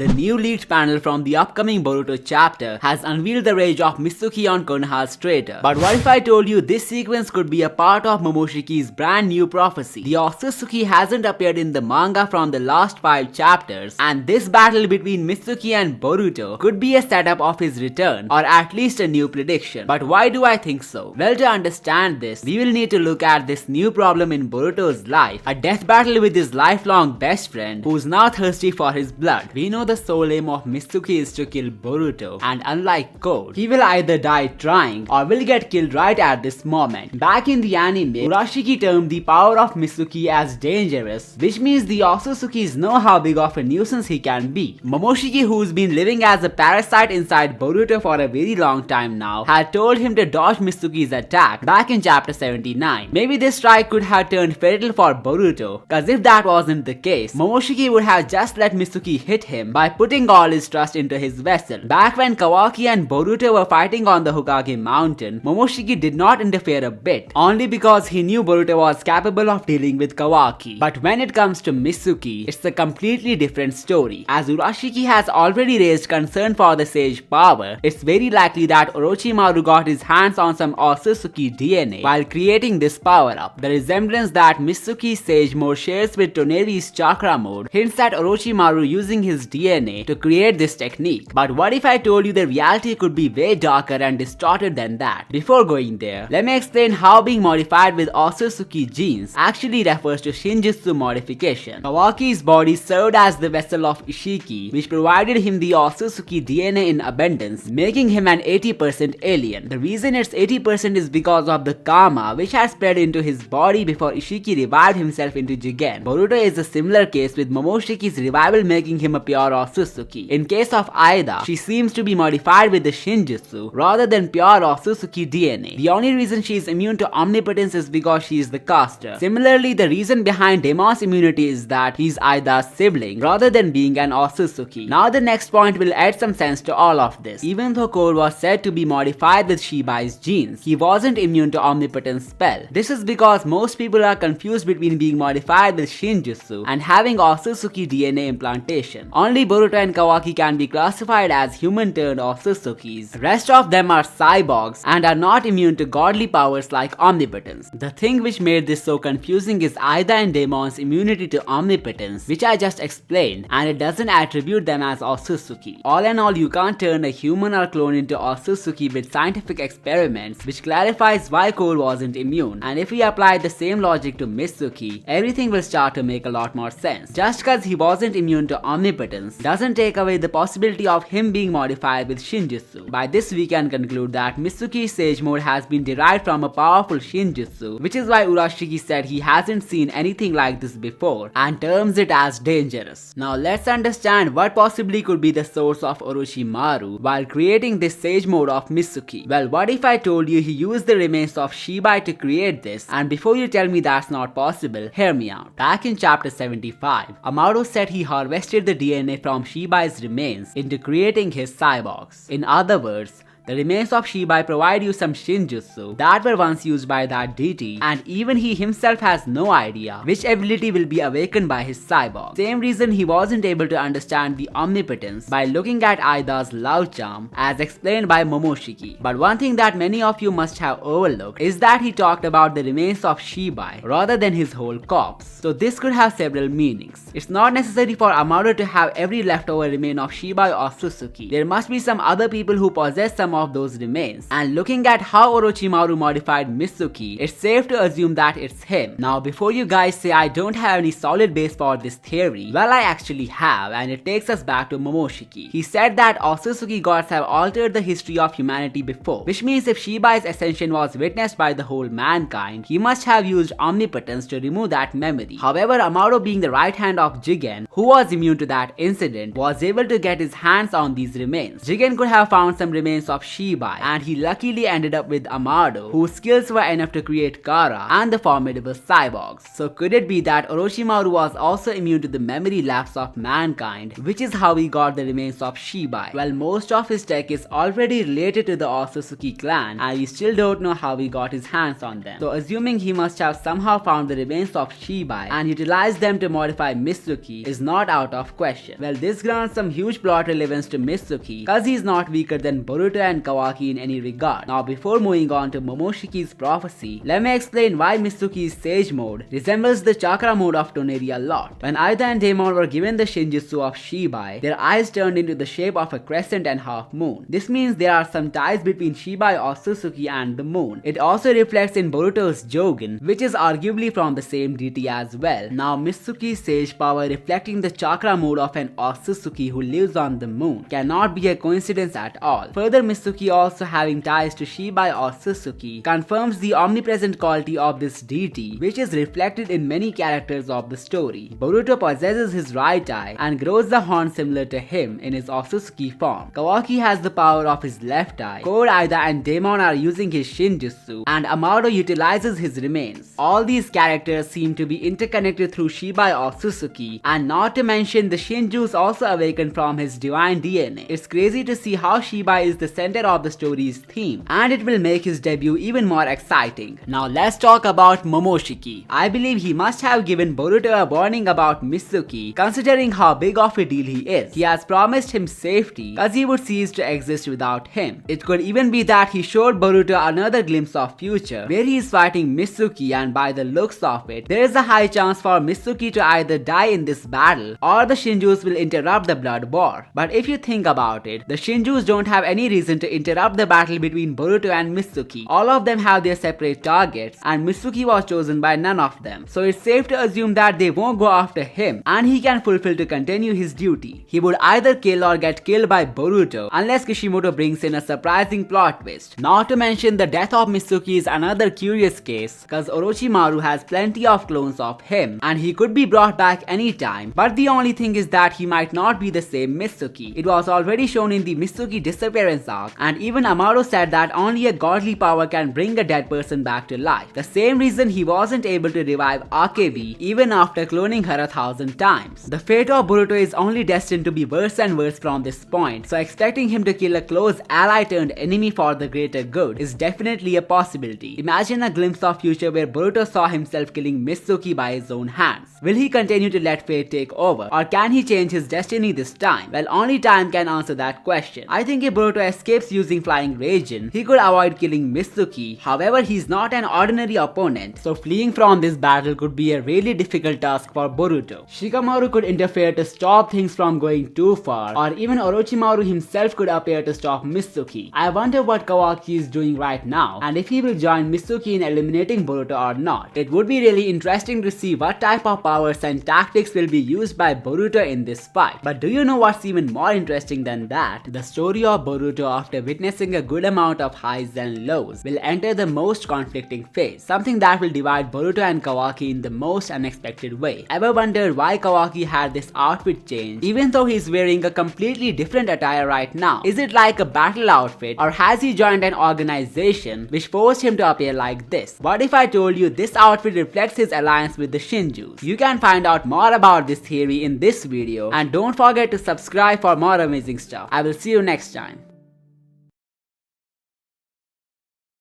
The new leaked panel from the upcoming Boruto chapter has unveiled the rage of Mitsuki on Konoha's traitor. But what if I told you this sequence could be a part of Momoshiki's brand new prophecy? The Otsutsuki hasn't appeared in the manga from the last 5 chapters, and this battle between Mitsuki and Boruto could be a setup of his return, or at least a new prediction. But why do I think so? Well, to understand this, we will need to look at this new problem in Boruto's life, a death battle with his lifelong best friend who's now thirsty for his blood. We know the sole aim of Mitsuki is to kill Boruto, and unlike Code, he will either die trying or will get killed right at this moment. Back in the anime, Urashiki termed the power of Mitsuki as dangerous, which means the Otsutsukis know how big of a nuisance he can be. Momoshiki, who's been living as a parasite inside Boruto for a very long time now, had told him to dodge Mitsuki's attack back in chapter 79. Maybe this strike could have turned fatal for Boruto, cause if that wasn't the case, Momoshiki would have just let Mitsuki hit him by putting all his trust into his vessel. Back when Kawaki and Boruto were fighting on the Hokage mountain, Momoshiki did not interfere a bit, only because he knew Boruto was capable of dealing with Kawaki. But when it comes to Mitsuki, it's a completely different story. As Urashiki has already raised concern for the sage power, it's very likely that Orochimaru got his hands on some Otsutsuki DNA while creating this power up. The resemblance that Mitsuki's sage mode shares with Toneri's chakra mode hints at Orochimaru using his DNA to create this technique. But what if I told you the reality could be way darker and distorted than that? Before going there, let me explain how being modified with Otsutsuki genes actually refers to Shinjutsu modification. Kawaki's body served as the vessel of Ishiki, which provided him the Otsutsuki DNA in abundance, making him an 80% alien. The reason it's 80% is because of the karma which has spread into his body before Ishiki revived himself into Jigen. Boruto is a similar case, with Momoshiki's revival making him a pure Otsutsuki. In case of Aida, she seems to be modified with the Shinjutsu rather than pure Otsutsuki DNA. The only reason she is immune to omnipotence is because she is the caster. Similarly, the reason behind Demon's immunity is that he's Aida's sibling rather than being an Otsutsuki. Now the next point will add some sense to all of this. Even though Code was said to be modified with Shibai's genes, he wasn't immune to omnipotence spell. This is because most people are confused between being modified with Shinjutsu and having Otsutsuki DNA implantation. Only Boruto and Kawaki can be classified as human-turned Otsutsukis. Rest of them are cyborgs and are not immune to godly powers like omnipotence. The thing which made this so confusing is Aida and Demon's immunity to omnipotence, which I just explained, and it doesn't attribute them as Otsutsuki. All in all, you can't turn a human or clone into Otsutsuki with scientific experiments, which clarifies why Cole wasn't immune. And if we apply the same logic to Mitsuki, everything will start to make a lot more sense. Just cause he wasn't immune to omnipotence doesn't take away the possibility of him being modified with Shinjutsu. By this we can conclude that Mitsuki's sage mode has been derived from a powerful Shinjutsu, which is why Urashiki said he hasn't seen anything like this before and terms it as dangerous. Now let's understand what possibly could be the source of Orochimaru while creating this sage mode of Mitsuki. Well, what if I told you he used the remains of Shibai to create this, and before you tell me that's not possible, hear me out. Back in chapter 75, Amado said he harvested the DNA from Shibai's remains into creating his cyborgs. In other words, the remains of Shibai provide you some Shinjutsu that were once used by that deity, and even he himself has no idea which ability will be awakened by his cyborg. Same reason he wasn't able to understand the omnipotence by looking at Aida's love charm, as explained by Momoshiki. But one thing that many of you must have overlooked is that he talked about the remains of Shibai rather than his whole corpse. So this could have several meanings. It's not necessary for Amado to have every leftover remain of Shibai or Otsutsuki. There must be some other people who possess some of those remains, and looking at how Orochimaru modified Mitsuki, it's safe to assume that it's him. Now before you guys say I don't have any solid base for this theory, well, I actually have, and it takes us back to Momoshiki. He said that Otsutsuki gods have altered the history of humanity before, which means if Shibai's ascension was witnessed by the whole mankind, he must have used omnipotence to remove that memory. However, Amado, being the right hand of Jigen, who was immune to that incident, was able to get his hands on these remains. Jigen could have found some remains of Shibai, and he luckily ended up with Amado, whose skills were enough to create Kara and the formidable cyborgs. So could it be that Orochimaru was also immune to the memory lapse of mankind, which is how he got the remains of Shibai? Well, most of his tech is already related to the Otsutsuki clan, and we still don't know how he got his hands on them. So assuming he must have somehow found the remains of Shibai and utilized them to modify Mitsuki is not out of question. Well, this grants some huge plot relevance to Mitsuki, cause he's not weaker than Boruto and Kawaki in any regard. Now before moving on to Momoshiki's prophecy, let me explain why Mitsuki's Sage mode resembles the chakra mode of Toneri a lot. When Aida and Daemon were given the Shinjutsu of Shibai, their eyes turned into the shape of a crescent and half moon. This means there are some ties between Shibai Otsutsuki and the moon. It also reflects in Boruto's Jogen, which is arguably from the same deity as well. Now Mitsuki's Sage power reflecting the chakra mode of an Otsutsuki who lives on the moon cannot be a coincidence at all. Further, Mitsuki also having ties to Shibai Otsutsuki confirms the omnipresent quality of this deity, which is reflected in many characters of the story. Boruto possesses his right eye and grows the horn similar to him in his Otsutsuki form. Kawaki has the power of his left eye. Code, Aida and Daemon are using his Shinjutsu, and Amado utilizes his remains. All these characters seem to be interconnected through Shibai Otsutsuki, and not to mention the Shinjus also awaken from his divine DNA. It's crazy to see how Shibai is the center of the story's theme, and it will make his debut even more exciting. Now let's talk about Momoshiki. I believe he must have given Boruto a warning about Mitsuki, considering how big of a deal he is. He has promised him safety, cause he would cease to exist without him. It could even be that he showed Boruto another glimpse of future, where he is fighting Mitsuki, and by the looks of it, there is a high chance for Mitsuki to either die in this battle, or the Shinjus will interrupt the blood war. But if you think about it, the Shinjus don't have any reason to interrupt the battle between Boruto and Mitsuki. All of them have their separate targets, and Mitsuki was chosen by none of them. So it's safe to assume that they won't go after him, and he can fulfill to continue his duty. He would either kill or get killed by Boruto, unless Kishimoto brings in a surprising plot twist. Not to mention the death of Mitsuki is another curious case, cause Orochimaru has plenty of clones of him, and he could be brought back anytime. But the only thing is that he might not be the same Mitsuki. It was already shown in the Mitsuki disappearance arc, and even Amado said that only a godly power can bring a dead person back to life. The same reason he wasn't able to revive Akebi even after cloning her 1,000 times. The fate of Boruto is only destined to be worse and worse from this point, so expecting him to kill a close ally turned enemy for the greater good is definitely a possibility. Imagine a glimpse of future where Boruto saw himself killing Mitsuki by his own hands. Will he continue to let fate take over, or can he change his destiny this time? Well, only time can answer that question. I think if Boruto escapes using Flying Raijin, he could avoid killing Mitsuki. However, he's not an ordinary opponent, so fleeing from this battle could be a really difficult task for Boruto. Shikamaru could interfere to stop things from going too far, or even Orochimaru himself could appear to stop Mitsuki. I wonder what Kawaki is doing right now, and if he will join Mitsuki in eliminating Boruto or not. It would be really interesting to see what type of powers and tactics will be used by Boruto in this fight. But do you know what's even more interesting than that? The story of Boruto after witnessing a good amount of highs and lows will enter the most conflicting phase, something that will divide Boruto and Kawaki in the most unexpected way. Ever wondered why Kawaki had this outfit change even though he's wearing a completely different attire right now? Is it like a battle outfit, or has he joined an organization which forced him to appear like this? What if I told you this outfit reflects his alliance with the Shinjus? You can find out more about this theory in this video, and don't forget to subscribe for more amazing stuff. I will see you next time.